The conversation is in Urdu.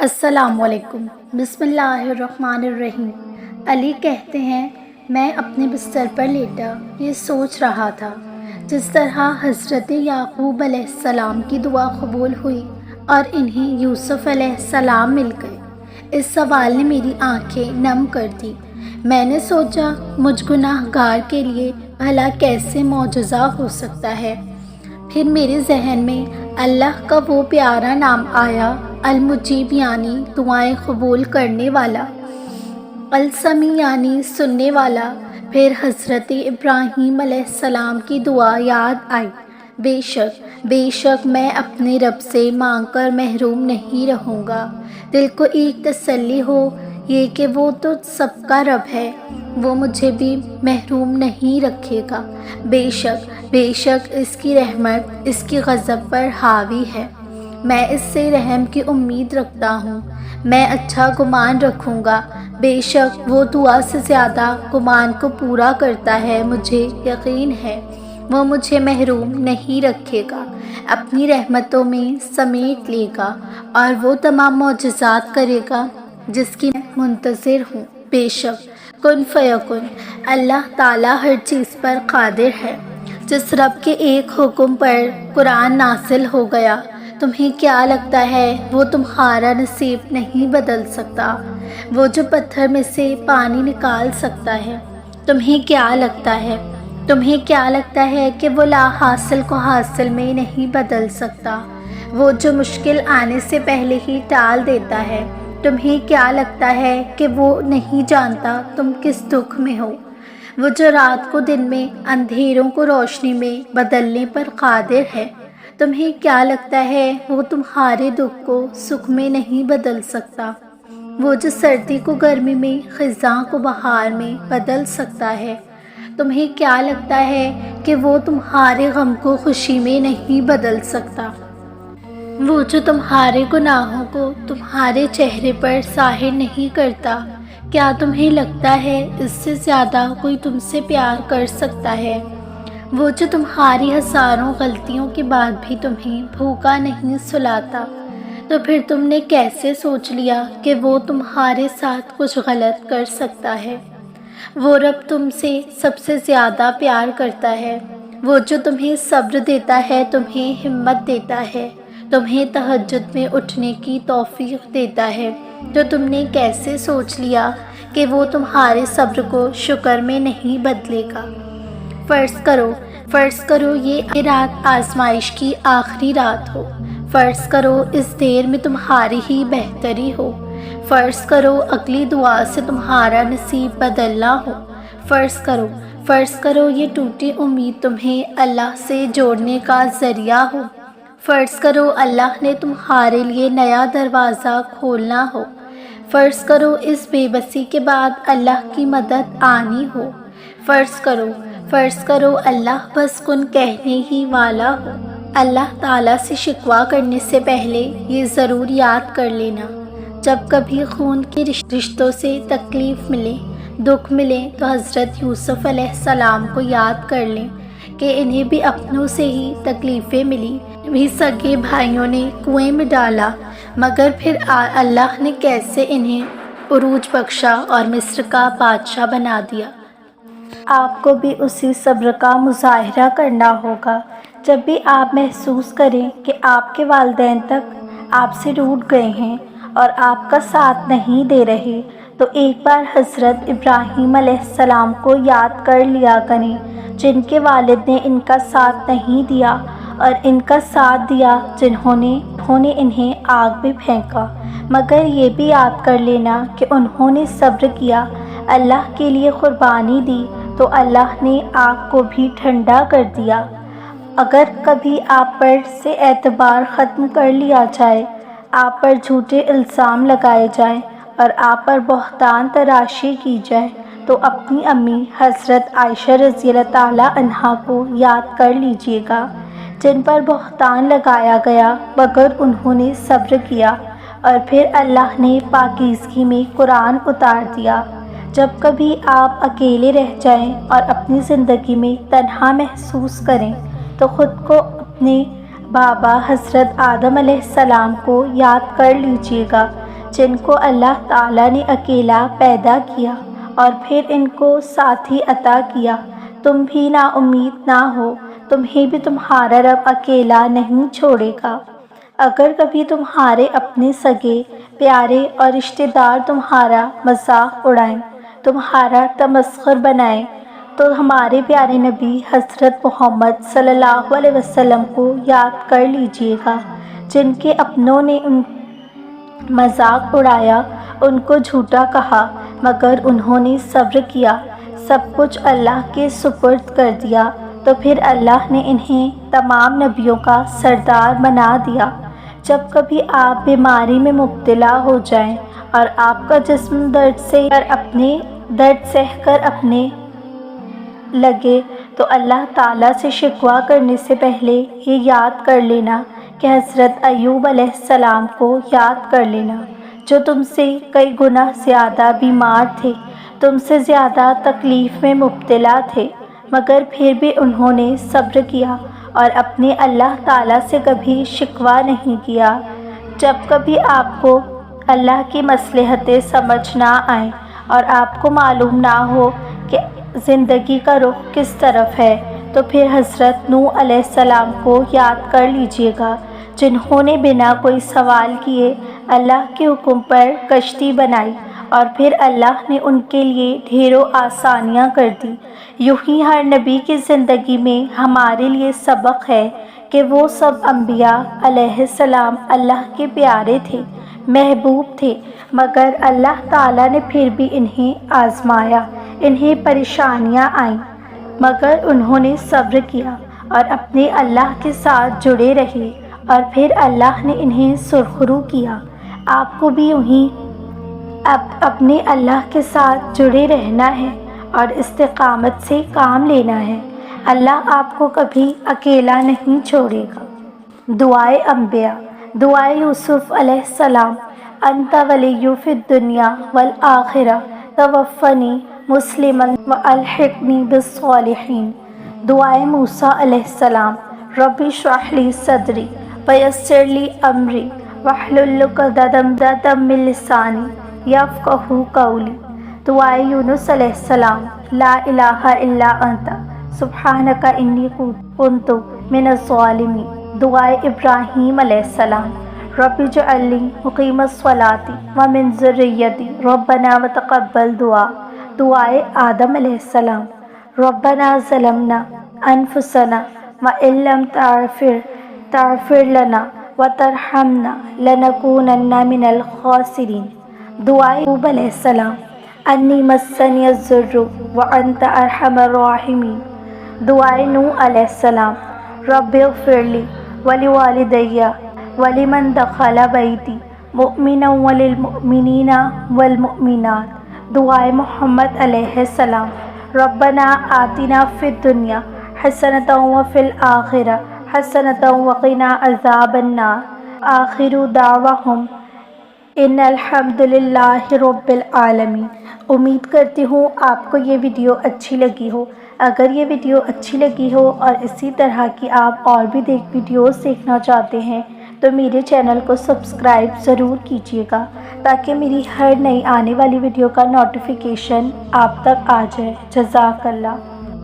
السلام علیکم۔ بسم اللہ الرحمن الرحیم۔ علی کہتے ہیں میں اپنے بستر پر لیٹا یہ سوچ رہا تھا جس طرح حضرت یعقوب علیہ السلام کی دعا قبول ہوئی اور انہیں یوسف علیہ السلام مل گئے، اس سوال نے میری آنکھیں نم کر دی۔ میں نے سوچا مجھ گناہ گار کے لیے بھلا کیسے معجزہ ہو سکتا ہے۔ پھر میرے ذہن میں اللہ کا وہ پیارا نام آیا، المجیب یعنی دعائیں قبول کرنے والا، السمیع یعنی سننے والا۔ پھر حضرت ابراہیم علیہ السلام کی دعا یاد آئی، بے شک میں اپنے رب سے مانگ کر محروم نہیں رہوں گا۔ دل کو ایک تسلی ہو یہ کہ وہ تو سب کا رب ہے، وہ مجھے بھی محروم نہیں رکھے گا۔ بے شک اس کی رحمت اس کی غضب پر حاوی ہے، میں اس سے رحم کی امید رکھتا ہوں، میں اچھا گمان رکھوں گا۔ بے شک وہ دعا سے زیادہ گمان کو پورا کرتا ہے، مجھے یقین ہے وہ مجھے محروم نہیں رکھے گا، اپنی رحمتوں میں سمیٹ لے گا اور وہ تمام معجزات کرے گا جس کی میں منتظر ہوں۔ بے شک کن فیکن، اللہ تعالیٰ ہر چیز پر قادر ہے۔ جس رب کے ایک حکم پر قرآن نازل ہو گیا، تمہیں کیا لگتا ہے وہ تمہارا نصیب نہیں بدل سکتا؟ وہ جو پتھر میں سے پانی نکال سکتا ہے، تمہیں کیا لگتا ہے کہ وہ لا حاصل کو حاصل میں نہیں بدل سکتا؟ وہ جو مشکل آنے سے پہلے ہی ٹال دیتا ہے، تمہیں کیا لگتا ہے کہ وہ نہیں جانتا تم کس دکھ میں ہو؟ وہ جو رات کو دن میں، اندھیروں کو روشنی میں بدلنے پر قادر ہے، تمہیں کیا لگتا ہے وہ تمہارے دکھ کو سکھ میں نہیں بدل سکتا؟ وہ جو سردی کو گرمی میں، خزاں کو بہار میں بدل سکتا ہے، تمہیں کیا لگتا ہے کہ وہ تمہارے غم کو خوشی میں نہیں بدل سکتا؟ وہ جو تمہارے گناہوں کو تمہارے چہرے پر ظاہر نہیں کرتا، کیا تمہیں لگتا ہے اس سے زیادہ کوئی تم سے پیار کر سکتا ہے؟ وہ جو تمہاری ہزاروں غلطیوں کے بعد بھی تمہیں بھوکا نہیں سلاتا، تو پھر تم نے کیسے سوچ لیا کہ وہ تمہارے ساتھ کچھ غلط کر سکتا ہے؟ وہ رب تم سے سب سے زیادہ پیار کرتا ہے، وہ جو تمہیں صبر دیتا ہے، تمہیں ہمت دیتا ہے، تمہیں تہجد میں اٹھنے کی توفیق دیتا ہے، تو تم نے کیسے سوچ لیا کہ وہ تمہارے صبر کو شکر میں نہیں بدلے گا؟ فرض کرو یہ رات آزمائش کی آخری رات ہو، فرض کرو اس دیر میں تمہاری ہی بہتری ہو، فرض کرو اگلی دعا سے تمہارا نصیب بدلنا ہو، فرض کرو یہ ٹوٹی امید تمہیں اللہ سے جوڑنے کا ذریعہ ہو، فرض کرو اللہ نے تمہارے لیے نیا دروازہ کھولنا ہو، فرض کرو اس بے بسی کے بعد اللہ کی مدد آنی ہو، فرض کرو اللہ بس کن کہنے ہی والا ہو۔ اللہ تعالیٰ سے شکوہ کرنے سے پہلے یہ ضرور یاد کر لینا، جب کبھی خون کے رشتوں سے تکلیف ملے، دکھ ملے، تو حضرت یوسف علیہ السلام کو یاد کر لیں کہ انہیں بھی اپنوں سے ہی تکلیفیں ملی، بھی سگے بھائیوں نے کنویں میں ڈالا، مگر پھر اللہ نے کیسے انہیں عروج بخشا اور مصر کا بادشاہ بنا دیا۔ آپ کو بھی اسی صبر کا مظاہرہ کرنا ہوگا۔ جب بھی آپ محسوس کریں کہ آپ کے والدین تک آپ سے روٹھ گئے ہیں اور آپ کا ساتھ نہیں دے رہے، تو ایک بار حضرت ابراہیم علیہ السلام کو یاد کر لیا کریں، جن کے والد نے ان کا ساتھ نہیں دیا، اور ان کا ساتھ دیا جنہوں نے انہیں آگ میں پھینکا، مگر یہ بھی یاد کر لینا کہ انہوں نے صبر کیا، اللہ کے لیے قربانی دی، تو اللہ نے آگ کو بھی ٹھنڈا کر دیا۔ اگر کبھی آپ پر سے اعتبار ختم کر لیا جائے، آپ پر جھوٹے الزام لگائے جائیں اور آپ پر بہتان تراشی کی جائے، تو اپنی امی حضرت عائشہ رضی اللہ تعالیٰ عنہا کو یاد کر لیجئے گا، جن پر بہتان لگایا گیا مگر انہوں نے صبر کیا، اور پھر اللہ نے پاکیزگی میں قرآن اتار دیا۔ جب کبھی آپ اکیلے رہ جائیں اور اپنی زندگی میں تنہا محسوس کریں، تو خود کو اپنے بابا حضرت آدم علیہ السلام کو یاد کر لیجئے گا، جن کو اللہ تعالیٰ نے اکیلا پیدا کیا اور پھر ان کو ساتھی عطا کیا، تم بھی نا امید نہ ہو، تمہیں بھی تمہارا رب اکیلا نہیں چھوڑے گا۔ اگر کبھی تمہارے اپنے سگے پیارے اور رشتہ دار تمہارا مذاق اڑائیں، تمہارا تمسخر بنائیں، تو ہمارے پیارے نبی حضرت محمد صلی اللہ علیہ وسلم کو یاد کر لیجئے گا، جن کے اپنوں نے ان مذاق اڑایا، ان کو جھوٹا کہا، مگر انہوں نے صبر کیا، سب کچھ اللہ کے سپرد کر دیا، تو پھر اللہ نے انہیں تمام نبیوں کا سردار بنا دیا۔ جب کبھی آپ بیماری میں مبتلا ہو جائیں اور آپ کا جسم درد سہ کر اپنے لگے، تو اللہ تعالیٰ سے شکوہ کرنے سے پہلے یہ یاد کر لینا کہ حضرت ایوب علیہ السلام کو یاد کر لینا، جو تم سے کئی گنا زیادہ بیمار تھے، تم سے زیادہ تکلیف میں مبتلا تھے، مگر پھر بھی انہوں نے صبر کیا اور اپنے اللہ تعالیٰ سے کبھی شکوہ نہیں کیا۔ جب کبھی آپ کو اللہ کی مصلحتیں سمجھ نہ آئیں اور آپ کو معلوم نہ ہو کہ زندگی کا رخ کس طرف ہے، تو پھر حضرت نوح علیہ السلام کو یاد کر لیجئے گا، جنہوں نے بنا کوئی سوال کیے اللہ کے حکم پر کشتی بنائی اور پھر اللہ نے ان کے لیے ڈھیروں آسانیاں کر دی۔ یوں ہی ہر نبی کی زندگی میں ہمارے لیے سبق ہے کہ وہ سب انبیاء علیہ السلام اللہ کے پیارے تھے، محبوب تھے، مگر اللہ تعالیٰ نے پھر بھی انہیں آزمایا، انہیں پریشانیاں آئیں، مگر انہوں نے صبر کیا اور اپنے اللہ کے ساتھ جڑے رہے، اور پھر اللہ نے انہیں سرخرو کیا۔ آپ کو بھی یوں اپنے اللہ کے ساتھ جڑے رہنا ہے اور استقامت سے کام لینا ہے، اللہ آپ کو کبھی اکیلا نہیں چھوڑے گا۔ دعائے انبیاء۔ دعائے یوسف علیہ السلام: انت ولی فی الدنیا والآخرہ توفنی مسلما والحقنی بالصالحین۔ دعائے موسیٰ علیہ السلام: رب اشرح لی صدری ویسر لی امری واحلل عقدۃ من لسانی یفقہوا قولی۔ دعائے یونس علیہ السلام: لا الہ الا انت سبحانک انی کنت من الظالمین۔ دعائے ابراہیم علیہ السلام: رب اجعلنی مقیم الصلاۃ ومن ذریتی ربنا وتقبل دعا۔ دعائے آدم علیہ السلام: ربنا ظلمنا انفسنا وان لم تغفر لنا وترحمنا لنکونن من الخاسرین۔ دعائے یعقوب علیہ السلام: انی مسنی الضر وانت ارحم الراحمین۔ دعائے نوح علیہ السلام: رب اغفر لی ولوالدی ولمن دخل بیتی مؤمنا وللمؤمنین والمؤمنات۔ دعائے محمد علیہ السلام: ربنا آتنا فی الدنیا حسنۃ وفی الآخرہ حسنۃ وقنا عذاب النار۔ آخر دعواہم ان الحمد للہ رب العالمین۔ امید کرتی ہوں آپ کو یہ ویڈیو اچھی لگی ہو۔ اگر یہ ویڈیو اچھی لگی ہو اور اسی طرح کی آپ اور بھی ویڈیوز دیکھنا چاہتے ہیں تو میرے چینل کو سبسکرائب ضرور کیجیے گا، تاکہ میری ہر نئی آنے والی ویڈیو کا نوٹیفیکیشن آپ تک آ جائے۔ جزاک اللہ۔